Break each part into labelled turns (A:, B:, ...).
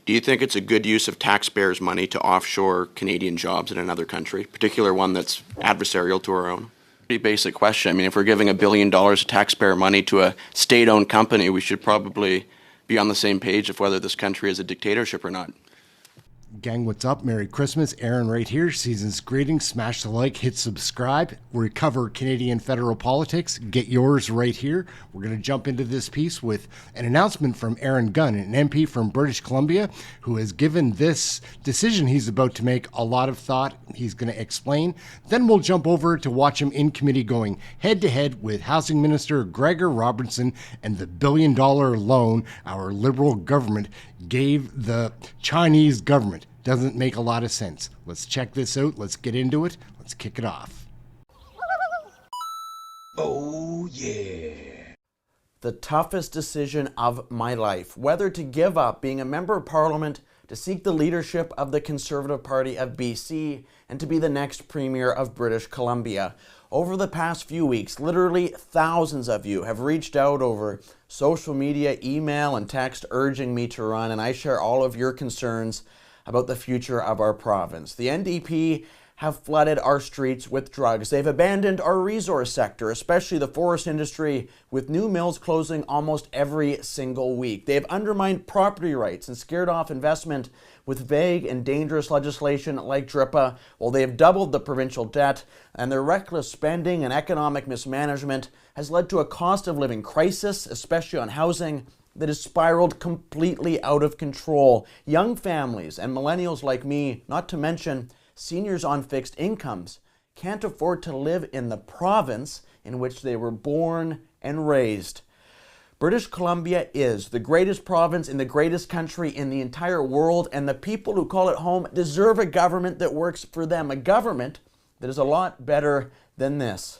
A: Do you think it's a good use of taxpayers' money to offshore Canadian jobs in another country, particularly one that's adversarial to our own? Pretty basic question. I mean, if we're giving $1 billion of taxpayer money to a state-owned company, we should probably be on the same page of whether this country is a dictatorship or not.
B: Gang, what's up? Merry Christmas. Aaron right here. Season's greetings. Smash the like, hit subscribe. We cover Canadian federal politics. Get yours right here. We're going to jump into this piece with an announcement from Aaron Gunn, an MP from British Columbia, who has given this decision he's about to make a lot of thought. He's going to explain. Then we'll jump over to watch him in committee going head-to-head with Housing Minister Gregor Robertson and the $1 billion loan our Liberal government gave the Chinese government. Doesn't make a lot of sense. Let's check this out. Let's get into it. Let's kick it off.
C: Oh, yeah.
D: The toughest decision of my life, whether to give up being a member of Parliament to seek the leadership of the Conservative Party of BC and to be the next Premier of British Columbia. Over the past few weeks, literally thousands of you have reached out over social media, email, and text urging me to run, and I share all of your concerns about the future of our province. The NDP have flooded our streets with drugs. They've abandoned our resource sector, especially the forest industry, with new mills closing almost every single week. They've undermined property rights and scared off investment with vague and dangerous legislation like DRIPA, while they have doubled the provincial debt, and their reckless spending and economic mismanagement has led to a cost of living crisis, especially on housing, that has spiraled completely out of control. Young families and millennials like me, not to mention seniors on fixed incomes, can't afford to live in the province in which they were born and raised. British Columbia is the greatest province in the greatest country in the entire world, and the people who call it home deserve a government that works for them, a government that is a lot better than this.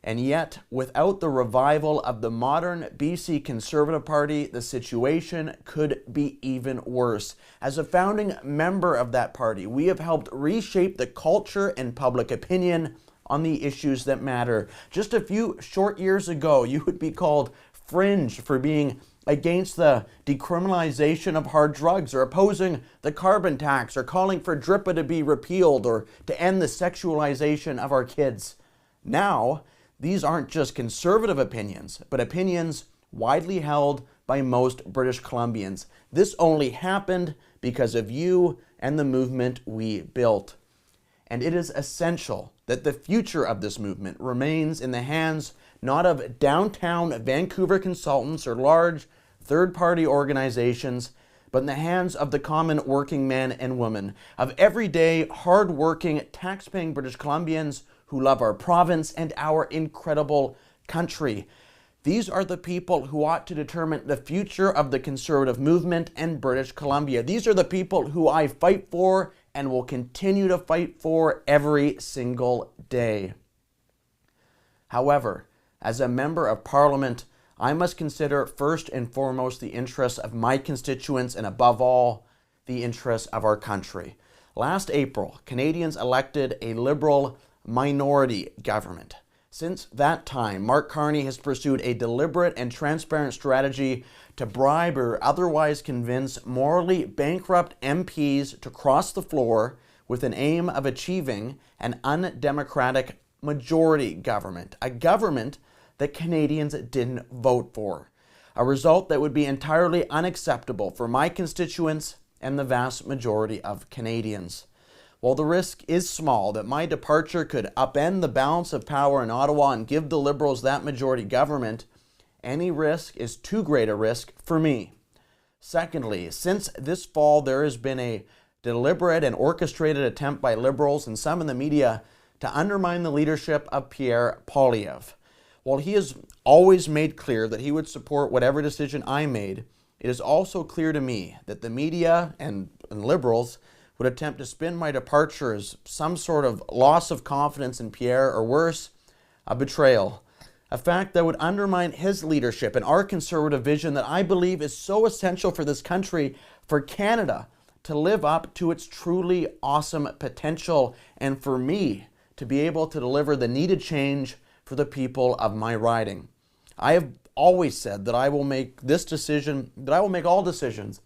D: And yet, without the revival of the modern BC Conservative Party, the situation could be even worse. As a founding member of that party, we have helped reshape the culture and public opinion on the issues that matter. Just a few short years ago, you would be called fringe for being against the decriminalization of hard drugs, or opposing the carbon tax, or calling for DRIPA to be repealed, or to end the sexualization of our kids. Now, these aren't just conservative opinions, but opinions widely held by most British Columbians. This only happened because of you and the movement we built. And it is essential that the future of this movement remains in the hands not of downtown Vancouver consultants or large third-party organizations, but in the hands of the common working man and woman, of everyday, hard-working, tax-paying British Columbians who love our province and our incredible country. These are the people who ought to determine the future of the conservative movement in British Columbia. These are the people who I fight for and will continue to fight for every single day. However, as a member of Parliament, I must consider first and foremost the interests of my constituents and above all, the interests of our country. Last April, Canadians elected a Liberal minority government. Since that time, Mark Carney has pursued a deliberate and transparent strategy to bribe or otherwise convince morally bankrupt MPs to cross the floor with an aim of achieving an undemocratic majority government, a government that Canadians didn't vote for, a result that would be entirely unacceptable for my constituents and the vast majority of Canadians. While the risk is small that my departure could upend the balance of power in Ottawa and give the Liberals that majority government, any risk is too great a risk for me. Secondly, since this fall, there has been a deliberate and orchestrated attempt by Liberals and some in the media to undermine the leadership of Pierre Poilievre. While he has always made clear that he would support whatever decision I made, it is also clear to me that the media and Liberals would attempt to spin my departure as some sort of loss of confidence in Pierre, or worse, a betrayal. A fact that would undermine his leadership and our conservative vision that I believe is so essential for this country, for Canada to live up to its truly awesome potential, and for me to be able to deliver the needed change for the people of my riding. I have always said that I will make all decisions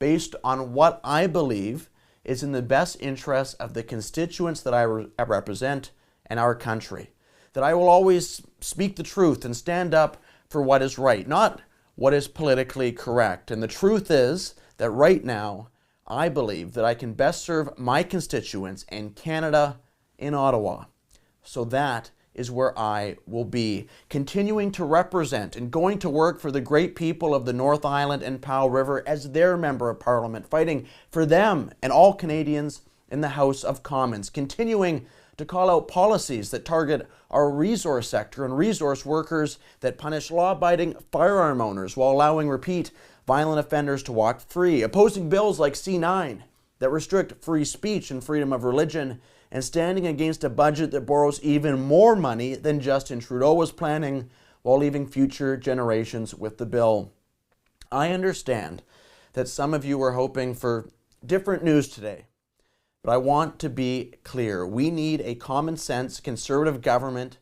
D: based on what I believe is in the best interest of the constituents that I represent and our country. That I will always speak the truth and stand up for what is right, not what is politically correct. And the truth is that right now, I believe that I can best serve my constituents in Canada, in Ottawa. So that is where I will be, continuing to represent and going to work for the great people of the North Island and Powell River as their Member of Parliament, fighting for them and all Canadians in the House of Commons, continuing to call out policies that target our resource sector and resource workers, that punish law-abiding firearm owners while allowing repeat violent offenders to walk free, opposing bills like C9 that restrict free speech and freedom of religion, and standing against a budget that borrows even more money than Justin Trudeau was planning while leaving future generations with the bill. I understand that some of you are hoping for different news today, but I want to be clear. We need a common sense conservative government,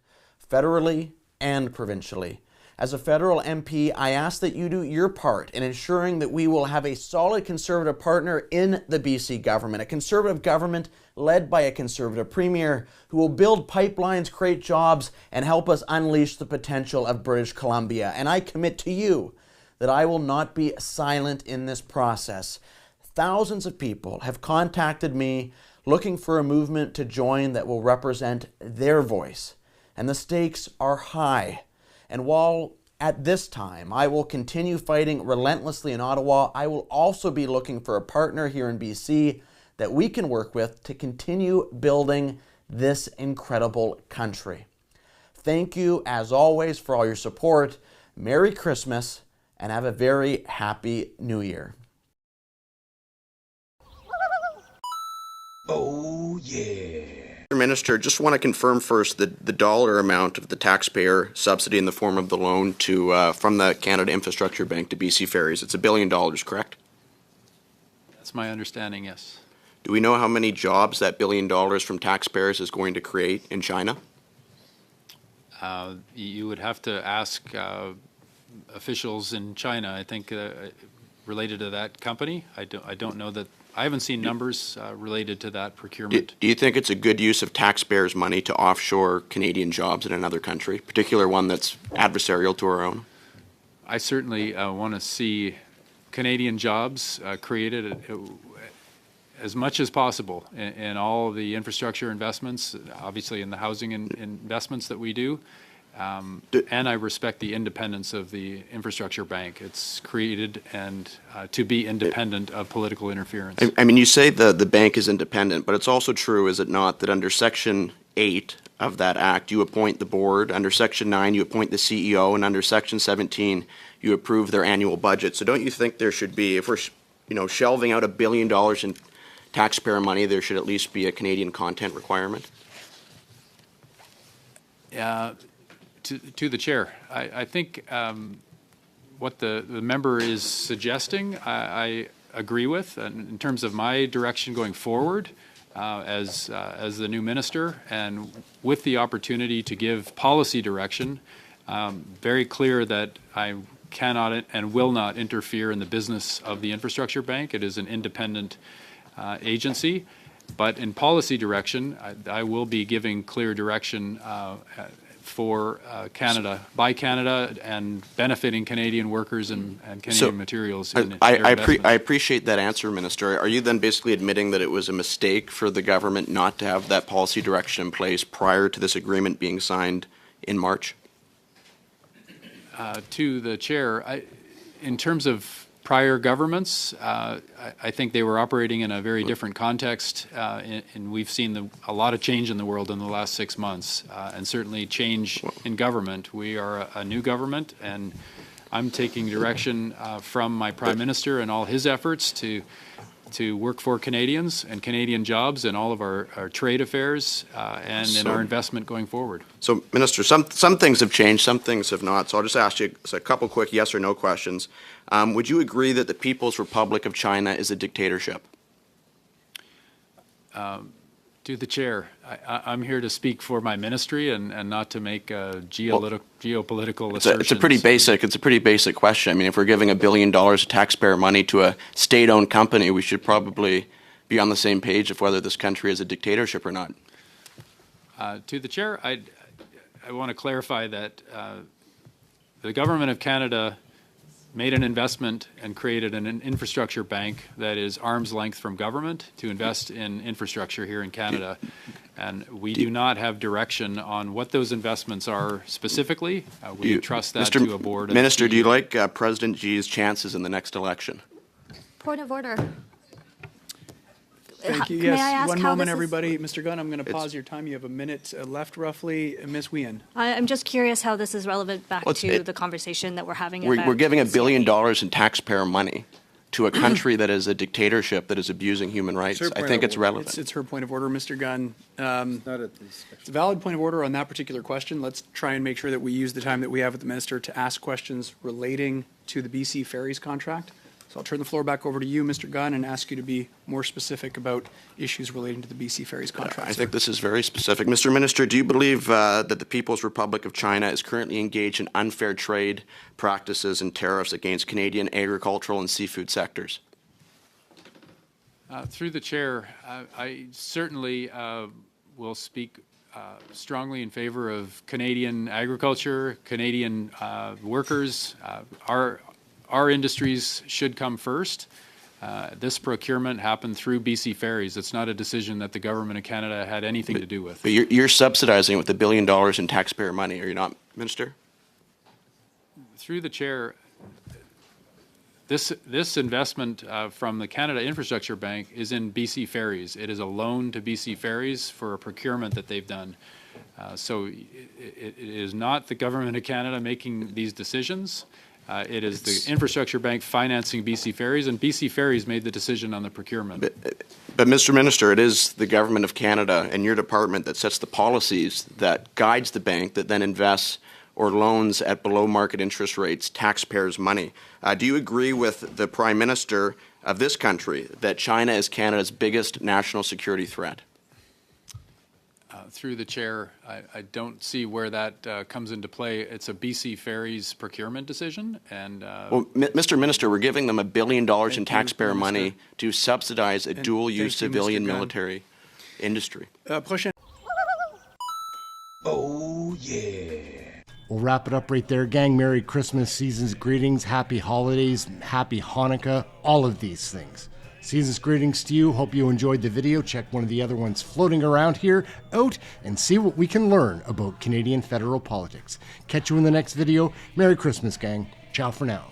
D: federally and provincially. As a federal MP, I ask that you do your part in ensuring that we will have a solid conservative partner in the BC government, a conservative government led by a conservative premier who will build pipelines, create jobs, and help us unleash the potential of British Columbia. And I commit to you that I will not be silent in this process. Thousands of people have contacted me looking for a movement to join that will represent their voice. And the stakes are high. And while at this time I will continue fighting relentlessly in Ottawa, I will also be looking for a partner here in BC that we can work with to continue building this incredible country. Thank you, as always, for all your support. Merry Christmas, and have a very happy New Year.
C: Oh, yeah.
A: Mr. Minister, just want to confirm first the dollar amount of the taxpayer subsidy in the form of the loan to from the Canada Infrastructure Bank to BC Ferries. It's $1 billion, correct?
E: That's my understanding, yes.
A: Do we know how many jobs that $1 billion from taxpayers is going to create in China?
E: You would have to ask officials in China, I think, related to that company. I don't know that. I haven't seen numbers related to that procurement.
A: Do you think it's a good use of taxpayers' money to offshore Canadian jobs in another country, particular one that's adversarial to our own?
E: I certainly want to see Canadian jobs created as much as possible in all of the infrastructure investments, obviously in the housing investments that we do. And I respect the independence of the infrastructure bank. It's created and to be independent of political interference.
A: I mean, you say the bank is independent, but it's also true, is it not, that under Section 8 of that act, you appoint the board. Under Section 9, you appoint the CEO, and under Section 17, you approve their annual budget. So don't you think there should be, if we're shelving out $1 billion in taxpayer money, there should at least be a Canadian content requirement?
E: To the chair, I think what the member is suggesting, I agree with in terms of my direction going forward as the new minister, and with the opportunity to give policy direction. Very clear that I cannot and will not interfere in the business of the infrastructure bank. It is an independent agency. But in policy direction, I will be giving clear direction for Canada, by Canada, and benefiting Canadian workers and Canadian materials.
A: I appreciate that answer, Minister. Are you then basically admitting that it was a mistake for the government not to have that policy direction in place prior to this agreement being signed in March?
E: To the chair, in terms of prior governments, I think they were operating in a very different context, and we've seen a lot of change in the world in the last 6 months, and certainly change in government. We are a new government, and I'm taking direction from my Prime Minister and all his efforts to work for Canadians and Canadian jobs in all of our trade affairs and in our investment going forward.
A: So, Minister, some things have changed, some things have not. So I'll just ask you a couple quick yes or no questions. Would you agree that the People's Republic of China is a dictatorship?
E: To the chair, I'm here to speak for my ministry and not to make geopolitical assertions.
A: It's a pretty basic question. I mean, if we're giving $1 billion of taxpayer money to a state-owned company, we should probably be on the same page of whether this country is a dictatorship or not.
E: To the chair, I want to clarify that the government of Canada made an investment and created an infrastructure bank that is arm's length from government to invest in infrastructure here in Canada. And we do not have direction on what those investments are specifically. We trust that to a board.
A: Minister, do you like President Xi's chances in the next election?
F: Point of order.
G: Thank you.
F: May I
G: Yes,
F: ask
G: one
F: how
G: moment,
F: this is-
G: everybody. Mr. Gunn, I'm going to pause your time. You have a minute left, roughly. Ms. Wien.
F: I'm just curious how this is relevant back
A: Well,
F: to the conversation that we're having
A: We're
F: about
A: giving $1 billion
F: CFE.
A: in taxpayer money to a country that is a dictatorship that is abusing human rights. I think it's relevant.
G: It's her point of order, Mr. Gunn. It's a valid point of order on that particular question. Let's try and make sure that we use the time that we have with the minister to ask questions relating to the BC Ferries contract. So I'll turn the floor back over to you, Mr. Gunn, and ask you to be more specific about issues relating to the BC Ferries contract.
A: I think this is very specific. Mr. Minister, do you believe that the People's Republic of China is currently engaged in unfair trade practices and tariffs against Canadian agricultural and seafood sectors?
E: Through the chair, I certainly will speak strongly in favor of Canadian agriculture, Canadian workers. Our industries should come first. This procurement happened through BC Ferries. It's not a decision that the government of Canada had anything to do with.
A: But you're subsidizing it with $1 billion in taxpayer money, are you not, Minister?
E: Through the chair, this investment from the Canada Infrastructure Bank is in BC Ferries. It is a loan to BC Ferries for a procurement that they've done. So it is not the government of Canada making these decisions. It is the Infrastructure Bank financing BC Ferries, and BC Ferries made the decision on the procurement.
A: But Mr. Minister, it is the government of Canada and your department that sets the policies that guides the bank that then invests or loans at below market interest rates taxpayers' money. Do you agree with the Prime Minister of this country that China is Canada's biggest national security threat?
E: Through the chair, I don't see where that comes into play. It's a BC Ferries procurement decision, and
A: well, Mr. Minister, we're giving them $1 billion in taxpayer money to subsidize a dual-use civilian military industry.
C: Oh, yeah.
B: We'll wrap it up right there, gang. Merry Christmas, season's greetings, happy holidays, happy Hanukkah, all of these things. Season's greetings to you. Hope you enjoyed the video. Check one of the other ones floating around here out and see what we can learn about Canadian federal politics. Catch you in the next video. Merry Christmas, gang. Ciao for now.